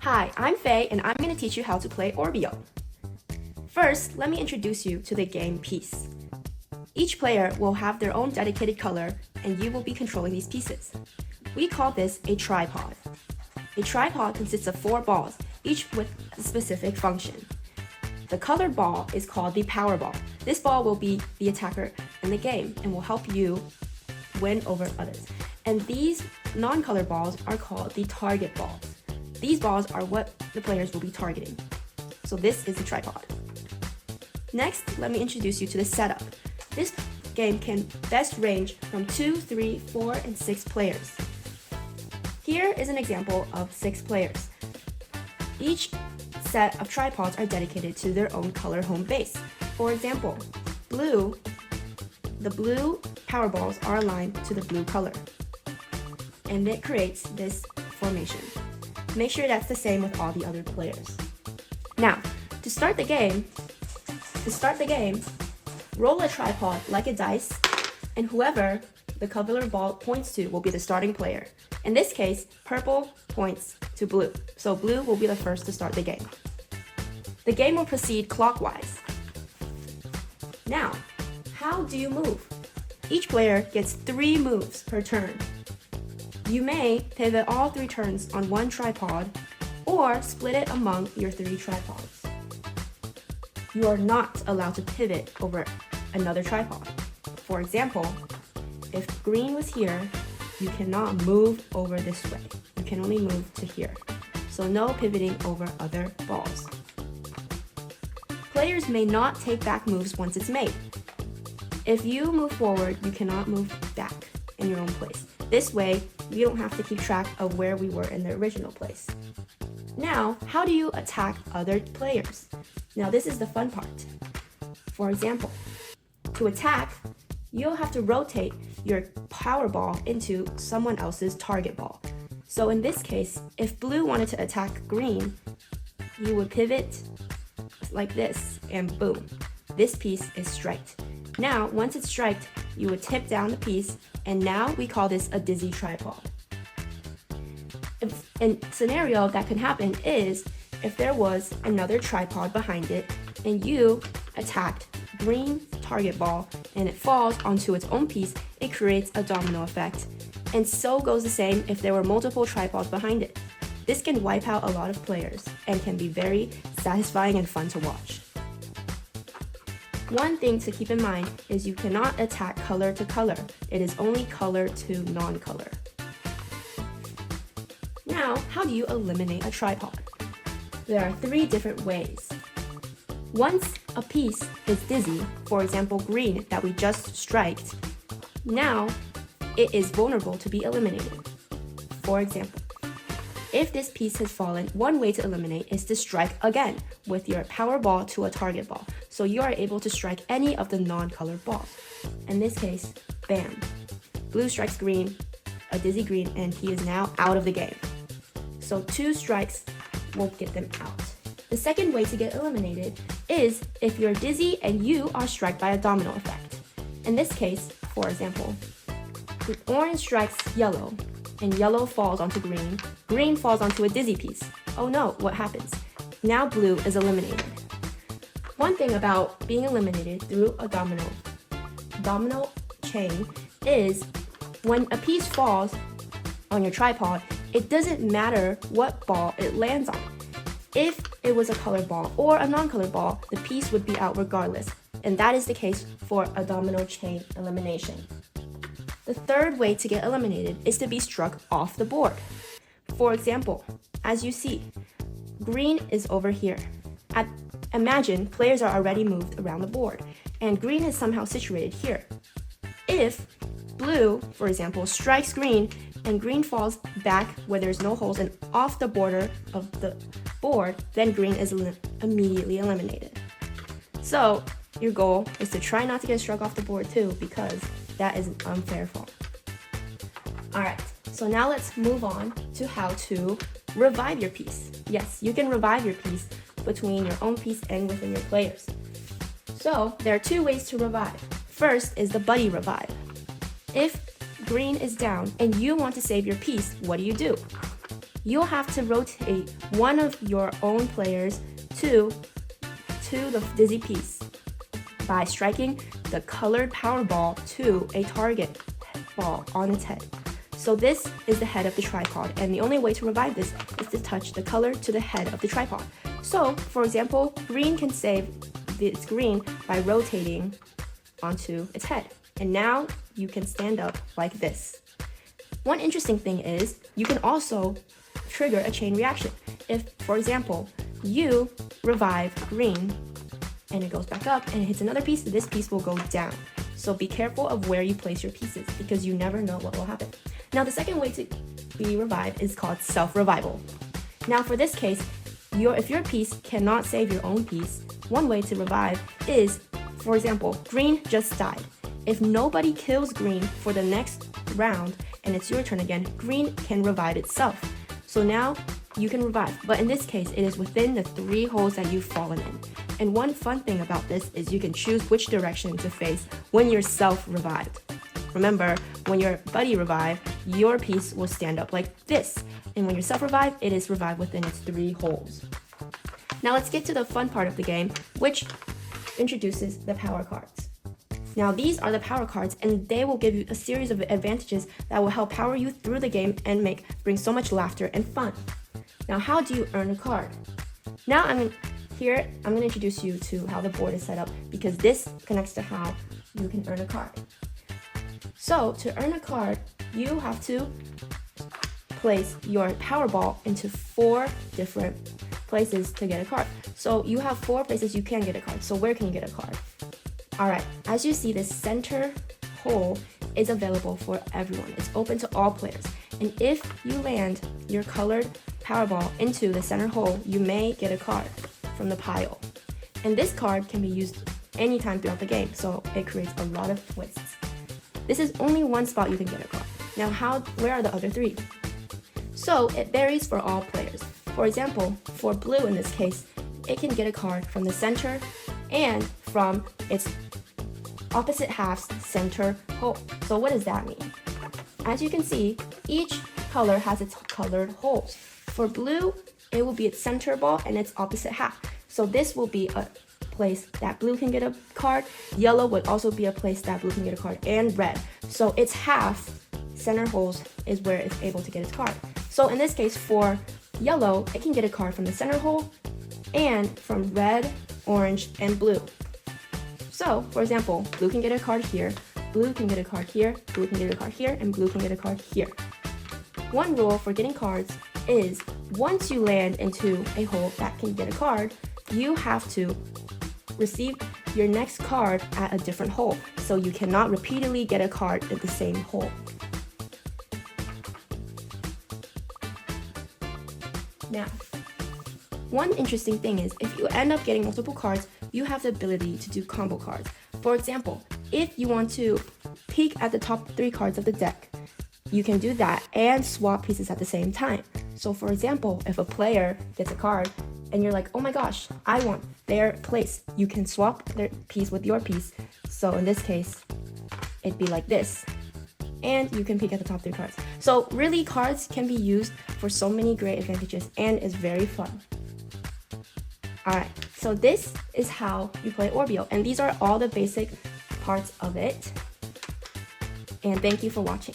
Hi, I'm Faye and I'm going to teach you how to play Orbio. First, let me introduce you to the game piece. Each player will have their own dedicated color and you will be controlling these pieces. We call this a tripod. A tripod consists of 4 balls, each with a specific function. The colored ball is called the power ball. This ball will be the attacker in the game and will help you win over others. And these non-colored balls are called the target balls. These balls are what the players will be targeting. So this is the tripod. Next, let me introduce you to the setup. This game can best range from 2, 3, 4, and 6 players. Here is an example of 6 players. Each set of tripods are dedicated to their own color home base. For example, the blue power balls are aligned to the blue color, and it creates this formation. Make sure that's the same with all the other players. Now, to start the game, roll a tripod like a dice, and whoever the colored ball points to will be the starting player. In this case, purple points to blue, so blue will be the first to start the game. The game will proceed clockwise. Now, how do you move? Each player gets 3 moves per turn. You may pivot all 3 turns on one tripod or split it among your 3 tripods. You are not allowed to pivot over another tripod. For example, if green was here, you cannot move over this way. You can only move to here. So no pivoting over other balls. Players may not take back moves once it's made. If you move forward, you cannot move back in your own place. This way, you don't have to keep track of where we were in the original place. Now, how do you attack other players? Now, this is the fun part. For example, to attack, you'll have to rotate your power ball into someone else's target ball. So in this case, if blue wanted to attack green, you would pivot like this, and boom, this piece is striked. Now, once it's striked, you would tip down the piece, and now we call this a dizzy tripod. A scenario that could happen is if there was another tripod behind it, and you attacked green target ball, and it falls onto its own piece, it creates a domino effect. And so goes the same if there were multiple tripods behind it. This can wipe out a lot of players and can be very satisfying and fun to watch. One thing to keep in mind is you cannot attack color to color. It is only color to non-color. Now, how do you eliminate a tripod? There are 3 different ways. Once a piece is dizzy, for example green that we just striked, now it is vulnerable to be eliminated. For example, if this piece has fallen, one way to eliminate is to strike again with your power ball to a target ball. So you are able to strike any of the non-colored balls. In this case, bam. Blue strikes green, a dizzy green, and he is now out of the game. So 2 strikes will get them out. The second way to get eliminated is if you're dizzy and you are struck by a domino effect. In this case, for example, the orange strikes yellow, and yellow falls onto green, green falls onto a dizzy piece. Oh no, what happens? Now blue is eliminated. One thing about being eliminated through a domino chain is when a piece falls on your tripod, it doesn't matter what ball it lands on. If it was a colored ball or a non-colored ball, the piece would be out regardless, and that is the case for a domino chain elimination. The third way to get eliminated is to be struck off the board. For example, as you see, green is over here. Imagine players are already moved around the board, and green is somehow situated here. If blue, for example, strikes green, and green falls back where there's no holes and off the border of the board, then green is immediately eliminated. So your goal is to try not to get struck off the board too, because that is an unfair fall. Alright, so now let's move on to how to revive your piece. Yes, you can revive your piece between your own piece and within your players. So there are 2 ways to revive. First is the buddy revive. If green is down and you want to save your piece, what do? you'll have to rotate one of your own players to the dizzy piece by striking the colored power ball to a target ball on its head. So this is the head of the tripod, and the only way to revive this is to touch the color to the head of the tripod. So, for example, green can save its green by rotating onto its head. And now you can stand up like this. One interesting thing is you can also trigger a chain reaction. If, for example, you revive green and it goes back up and it hits another piece, this piece will go down. So be careful of where you place your pieces because you never know what will happen. Now the second way to be revived is called self-revival. Now for this case, if your piece cannot save your own piece, one way to revive is, for example, green just died. If nobody kills green for the next round and it's your turn again, green can revive itself. So now you can revive, but in this case, it is within the 3 holes that you've fallen in. And one fun thing about this is you can choose which direction to face when you're self-revived. Remember, when your buddy revived, your piece will stand up like this. And when you're self-revived, it is revived within its 3 holes. Now let's get to the fun part of the game, which introduces the power cards. Now these are the power cards, and they will give you a series of advantages that will help power you through the game and bring so much laughter and fun. Now how do you earn a card? Now I'm going to introduce you to how the board is set up because this connects to how you can earn a card. So to earn a card, you have to place your power ball into 4 different places to get a card. So you have 4 places you can get a card. So where can you get a card? Alright, as you see, the center hole is available for everyone. It's open to all players. And if you land your colored power ball into the center hole, you may get a card from the pile. And this card can be used anytime throughout the game, so it creates a lot of twists. This is only one spot you can get a card. Now where are the other 3? So it varies for all players. For example, for blue in this case, it can get a card from the center and from its opposite half's center hole. So what does that mean? As you can see, each color has its colored holes. For blue, it will be its center ball and its opposite half. So this will be a place that blue can get a card. Yellow would also be a place that blue can get a card, and red. So its half center holes is where it's able to get its card. So in this case, for yellow, it can get a card from the center hole and from red, orange, and blue. So, for example, blue can get a card here, blue can get a card here, blue can get a card here, and blue can get a card here. One rule for getting cards is once you land into a hole that can get a card, you have to receive your next card at a different hole. So you cannot repeatedly get a card at the same hole. Now, one interesting thing is if you end up getting multiple cards, you have the ability to do combo cards. For example, if you want to peek at the top 3 cards of the deck, you can do that and swap pieces at the same time. So for example, if a player gets a card and you're like, oh my gosh, I want their place, you can swap their piece with your piece. So in this case, it'd be like this. And you can peek at the top 3 cards. So really, cards can be used for so many great advantages and is very fun. Alright, so this is how you play Orbio, and these are all the basic parts of it. And thank you for watching.